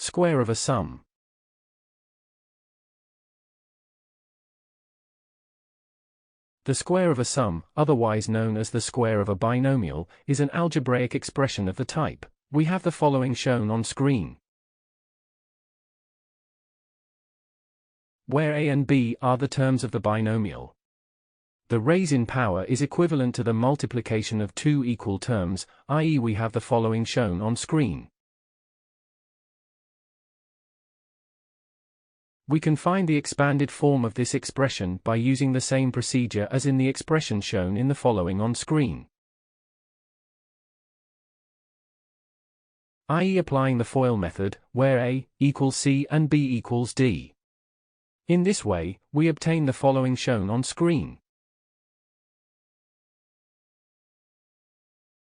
Square of a sum. The square of a sum, otherwise known as the square of a binomial, is an algebraic expression of the type. We have the following shown on screen, where a and b are the terms of the binomial. The raise in power is equivalent to the multiplication of two equal terms, i.e. we have the following shown on screen. We can find the expanded form of this expression by using the same procedure as in the expression shown in the following on screen, i.e. applying the FOIL method, where a equals c and b equals d. In this way, we obtain the following shown on screen.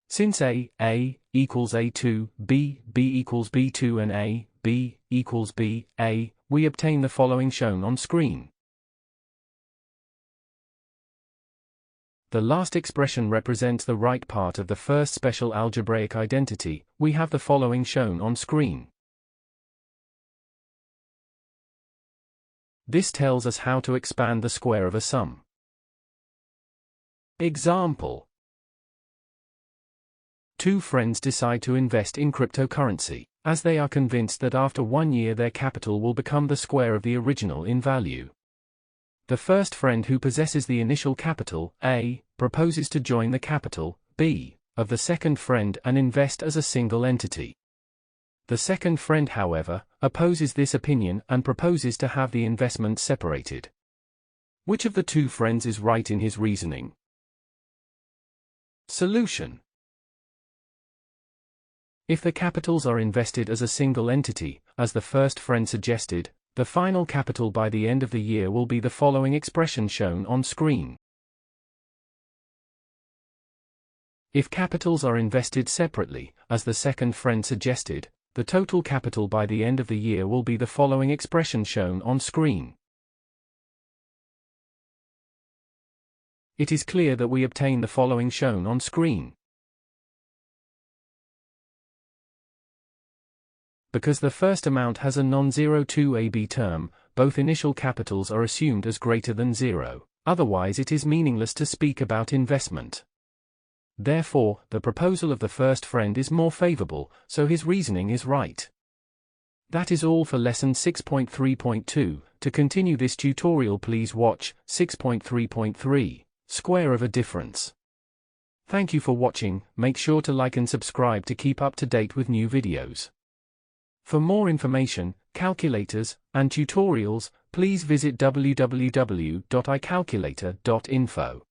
Since a equals a2, b equals b2 and a, b equals b, a, we obtain the following shown on screen. The last expression represents the right part of the first special algebraic identity. We have the following shown on screen. This tells us how to expand the square of a sum. Example: two friends decide to invest in cryptocurrency, as they are convinced that after 1 year their capital will become the square of the original in value. The first friend, who possesses the initial capital, A, proposes to join the capital, B, of the second friend and invest as a single entity. The second friend, however, opposes this opinion and proposes to have the investment separated. Which of the two friends is right in his reasoning? Solution: if the capitals are invested as a single entity, as the first friend suggested, the final capital by the end of the year will be the following expression shown on screen. If capitals are invested separately, as the second friend suggested, the total capital by the end of the year will be the following expression shown on screen. It is clear that we obtain the following shown on screen. Because the first amount has a non-zero 2ab term, both initial capitals are assumed as greater than 0, otherwise it is meaningless to speak about investment. Therefore, the proposal of the first friend is more favorable, so his reasoning is right. That is all for lesson 6.3.2. To continue this tutorial, please watch 6.3.3, Square of a Difference. Thank you for watching. Make sure to like and subscribe to keep up to date with new videos. For more information, calculators, and tutorials, please visit www.icalculator.info.